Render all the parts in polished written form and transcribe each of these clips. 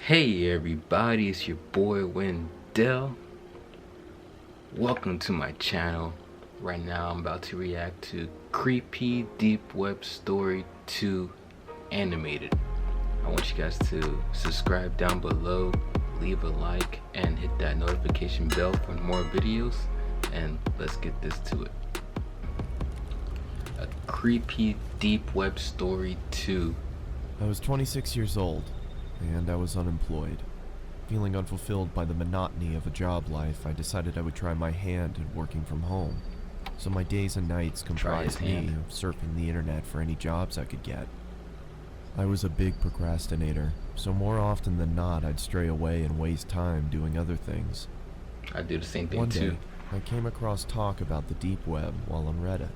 Hey everybody, it's your boy Wendell. Welcome to my channel. Right now I'm about to react to Creepy Deep Web Story 2 Animated. I want you guys to subscribe down below, leave a like, and hit that notification bell for more videos, and let's get this to it. A Creepy Deep Web Story 2. I was 26 years old, and I was unemployed. Feeling unfulfilled by the monotony of a job life, I decided I would try my hand at working from home. So my days and nights comprised me of surfing the internet for any jobs I could get. I was a big procrastinator, so more often than not I'd stray away and waste time doing other things. I do the same thing One too. day, I came across talk about the deep web while on Reddit.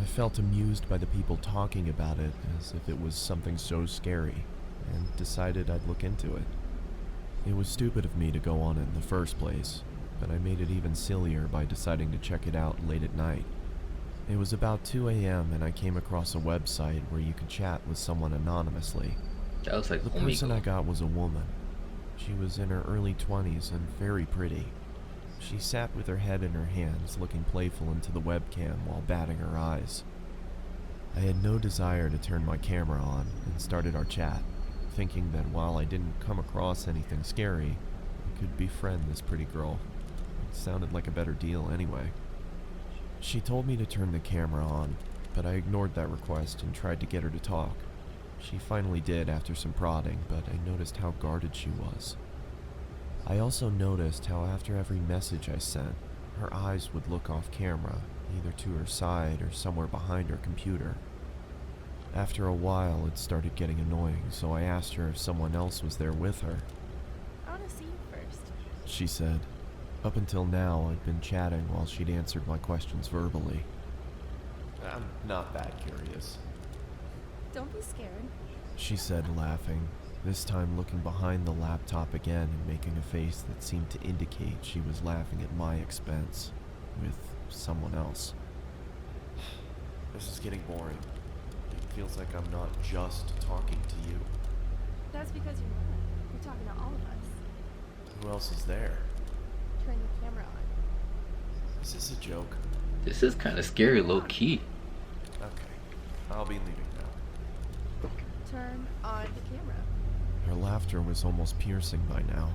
I felt amused by the people talking about it as if it was something so scary, and decided I'd look into it. It was stupid of me to go on it in the first place, but I made it even sillier by deciding to check it out late at night. It was about 2 a.m. and I came across a website where you could chat with someone anonymously. That was like The person I got was a woman. She was in her early 20s and very pretty. She sat with her head in her hands, looking playful into the webcam while batting her eyes. I had no desire to turn my camera on and started our chat, thinking that while I didn't come across anything scary, I could befriend this pretty girl. It sounded like a better deal anyway. She told me to turn the camera on, but I ignored that request and tried to get her to talk. She finally did after some prodding, but I noticed how guarded she was. I also noticed how after every message I sent, her eyes would look off camera, either to her side or somewhere behind her computer. After a while, it started getting annoying, so I asked her if someone else was there with her. I want to see you first. She said. Up until now, I'd been chatting while she'd answered my questions verbally. I'm not that curious, Don't be scared. she said, laughing, this time looking behind the laptop again and making a face that seemed to indicate she was laughing at my expense, with someone else. This is getting boring. It feels like I'm not just talking to you. That's because you're not. You're talking to all of us. Who else is there? Turn the camera on. Is this a joke? This is kind of scary, low key. Okay, I'll be leaving now. Turn on the camera. Her laughter was almost piercing by now.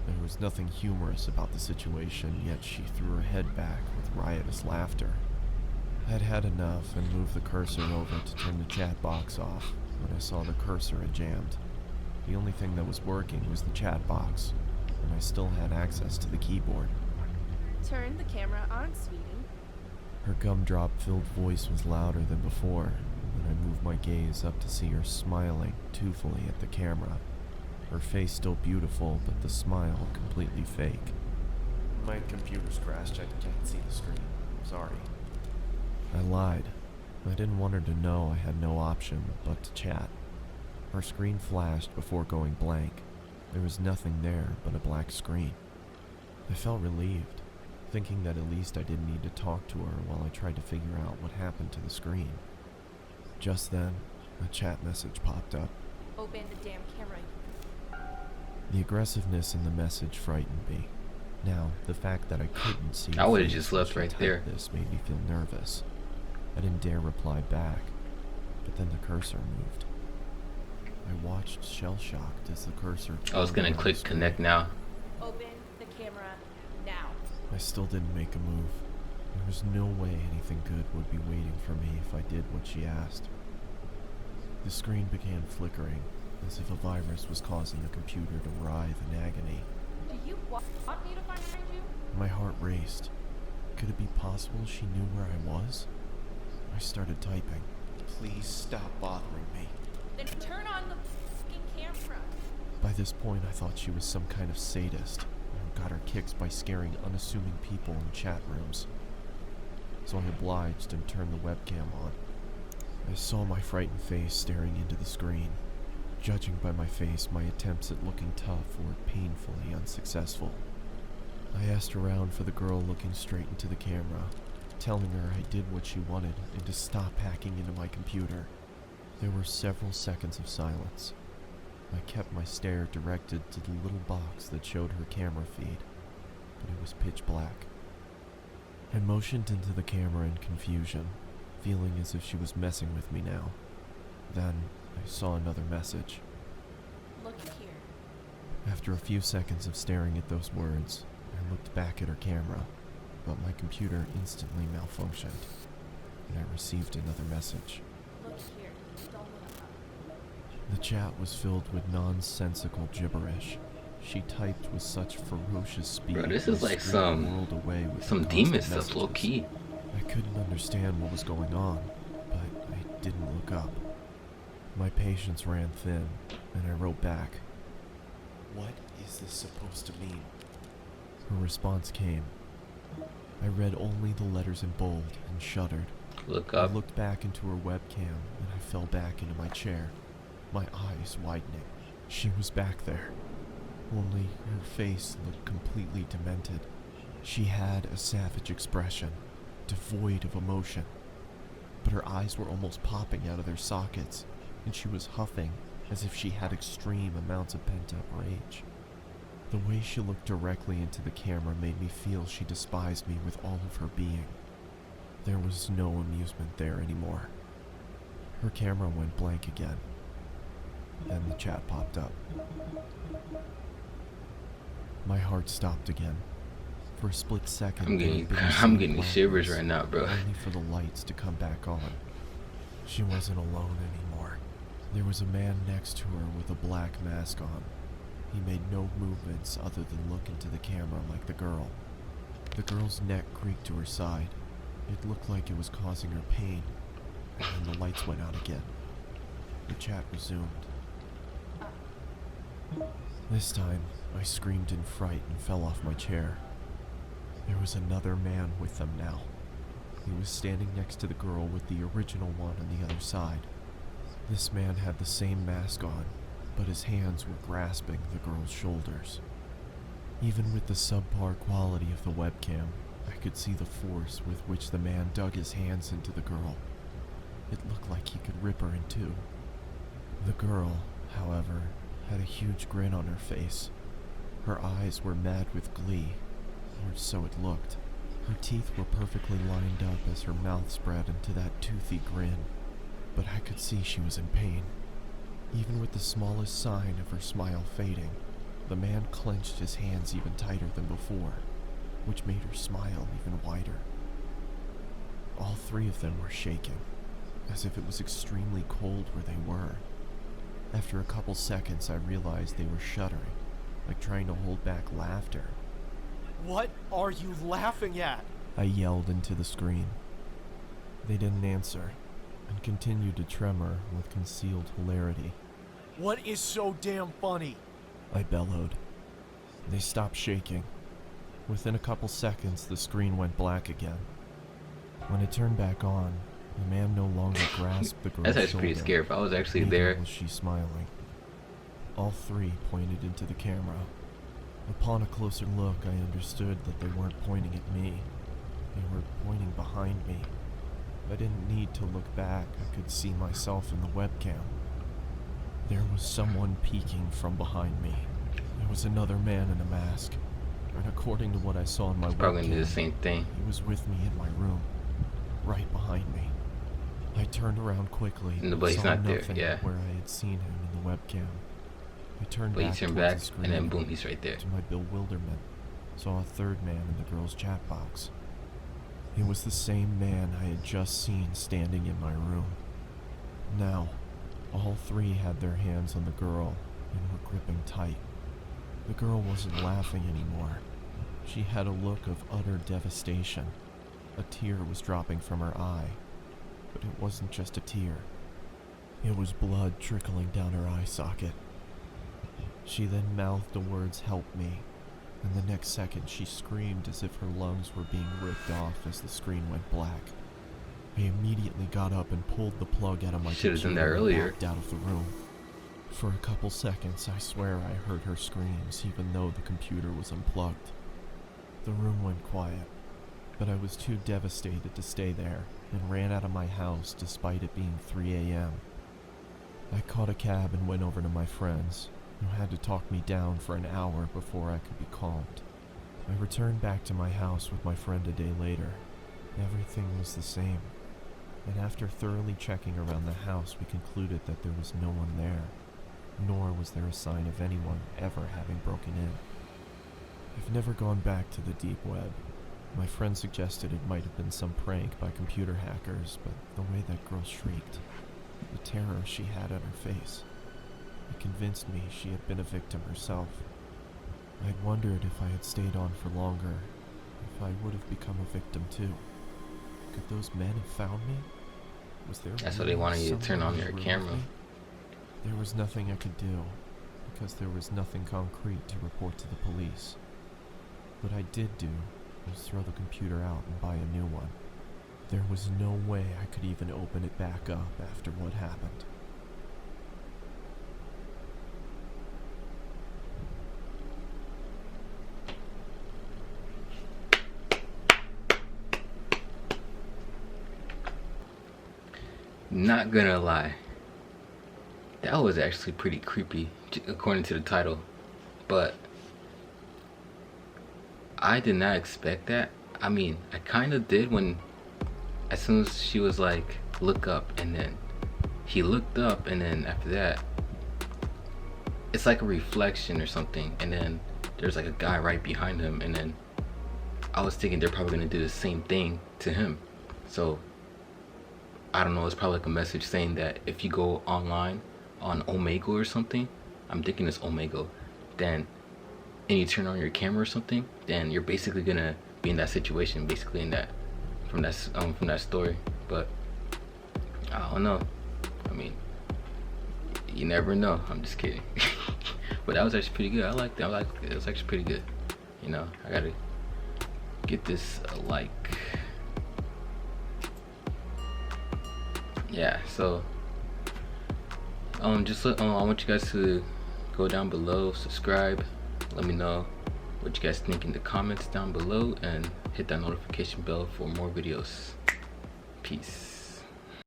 There was nothing humorous about the situation, yet she threw her head back with riotous laughter. I'd had enough and moved the cursor over to turn the chat box off when I saw the cursor had jammed. The only thing that was working was the chat box, and I still had access to the keyboard. Turn the camera on, sweetie. Her gumdrop-filled voice was louder than before, and I moved my gaze up to see her smiling tunefully at the camera. Her face still beautiful, but the smile completely fake. My computer's crashed. I can't see the screen. Sorry. I lied. I didn't want her to know I had no option but to chat. Her screen flashed before going blank. There was nothing there but a black screen. I felt relieved, thinking that at least I didn't need to talk to her while I tried to figure out what happened to the screen. Just then, a chat message popped up. Open the damn camera. The aggressiveness in the message frightened me. Now, the fact that I couldn't see I would've face just when left she right typed there. This made me feel nervous. I didn't dare reply back, but then the cursor moved. I watched shell-shocked as the cursor I was gonna turned on click the screen. connect now. Open the camera now. I still didn't make a move. There was no way anything good would be waiting for me if I did what she asked. The screen began flickering, as if a virus was causing the computer to writhe in agony. Do you want me to find you? My heart raced. Could it be possible she knew where I was? I started typing. Please stop bothering me. Then turn on the fucking camera. By this point, I thought she was some kind of sadist and got her kicks by scaring unassuming people in chat rooms. So I obliged and turned the webcam on. I saw my frightened face staring into the screen. Judging by my face, my attempts at looking tough were painfully unsuccessful. I asked around for the girl looking straight into the camera, telling her I did what she wanted and to stop hacking into my computer. There were several seconds of silence. I kept my stare directed to the little box that showed her camera feed, but it was pitch black. I motioned into the camera in confusion, feeling as if she was messing with me now. Then I saw another message. Look here. After a few seconds of staring at those words, I looked back at her camera, but my computer instantly malfunctioned, and I received another message. Look here. Don't look up. The chat was filled with nonsensical gibberish. She typed with such ferocious speed. Bro, this is I like screamed the world away with some the demon constant stuff, low messages. key. I couldn't understand what was going on, but I didn't look up. My patience ran thin, and I wrote back, "What is this supposed to mean?" Her response came. I read only the letters in bold and shuddered. Look I up. looked back into her webcam, and I fell back into my chair, my eyes widening. She was back there, only her face looked completely demented. She had a savage expression, devoid of emotion, but her eyes were almost popping out of their sockets, and she was huffing as if she had extreme amounts of pent-up rage. The way she looked directly into the camera made me feel she despised me with all of her being. There was no amusement there anymore. Her camera went blank again. Then the chat popped up. My heart stopped again. For a split second, I'm there had been a getting sea of shivers blackness, right now, bro. only for the lights to come back on. She wasn't alone anymore. There was a man next to her with a black mask on. He made no movements other than look into the camera like the girl. The girl's neck creaked to her side. It looked like it was causing her pain, and then the lights went out again. The chat resumed. This time, I screamed in fright and fell off my chair. There was another man with them now. He was standing next to the girl with the original one on the other side. This man had the same mask on, but his hands were grasping the girl's shoulders. Even with the subpar quality of the webcam, I could see the force with which the man dug his hands into the girl. It looked like he could rip her in two. The girl, however, had a huge grin on her face. Her eyes were mad with glee, or so it looked. Her teeth were perfectly lined up as her mouth spread into that toothy grin, but I could see she was in pain. Even with the smallest sign of her smile fading, the man clenched his hands even tighter than before, which made her smile even wider. All three of them were shaking, as if it was extremely cold where they were. After a couple seconds, I realized they were shuddering, like trying to hold back laughter. What are you laughing at? I yelled into the screen. They didn't answer, and continued to tremor with concealed hilarity. What is so damn funny? I bellowed. They stopped shaking. Within a couple seconds, the screen went black again. When it turned back on, the man no longer grasped the girl's That's actually shoulder. pretty scary. If I was actually Neither there, was she smiling. All three pointed into the camera. Upon a closer look, I understood that they weren't pointing at me. They were pointing behind me. I didn't need to look back. I could see myself in the webcam. There was someone peeking from behind me. There was another man in a mask. And according to what I saw in my probably gonna do the webcam, same thing. he was with me in my room, right behind me. I turned around quickly No, and but he's saw not there, nothing yeah. where I had seen him in the webcam. I turned But you back turn towards back, the screen and then boom, he's right there. to my bewilderment, saw a third man in the girl's chat box. It was the same man I had just seen standing in my room. Now, all three had their hands on the girl and were gripping tight. The girl wasn't laughing anymore. She had a look of utter devastation. A tear was dropping from her eye, but it wasn't just a tear. It was blood trickling down her eye socket. She then mouthed the words, "Help me," and the next second she screamed as if her lungs were being ripped off as the screen went black. I immediately got up and pulled the plug out of my Should've done that computer and earlier. walked out of the room. For a couple seconds, I swear I heard her screams even though the computer was unplugged. The room went quiet, but I was too devastated to stay there and ran out of my house despite it being 3 a.m. I caught a cab and went over to my friends, who had to talk me down for an hour before I could be calmed. I returned back to my house with my friend a day later. Everything was the same, and after thoroughly checking around the house, we concluded that there was no one there, nor was there a sign of anyone ever having broken in. I've never gone back to the deep web. My friend suggested it might have been some prank by computer hackers, but the way that girl shrieked, the terror she had on her face, it convinced me she had been a victim herself. I'd wondered if I had stayed on for longer, if I would have become a victim too. Could those men have found me? Was there That's what they wanted you to turn on your camera. There was nothing I could do, because there was nothing concrete to report to the police. What I did do was throw the computer out and buy a new one. There was no way I could even open it back up after what happened. Not gonna lie, that was actually pretty creepy according to the title, but I did not expect that. I mean, I kind of did when, as soon as she was like, look up, and then he looked up, and then after that, it's like a reflection or something, and then there's like a guy right behind him, and then I was thinking they're probably gonna do the same thing to him. So I don't know, it's probably like a message saying that if you go online on Omegle or something, I'm thinking it's Omegle, then, and you turn on your camera or something, then you're basically gonna be in that situation, basically in that, from that story. But I don't know. I mean, you never know. I'm just kidding. But that was actually pretty good. I liked it. It was actually pretty good. You know, I gotta get this like. Yeah, so I want you guys to go down below, subscribe, let me know what you guys think in the comments down below, and hit that notification bell for more videos. Peace.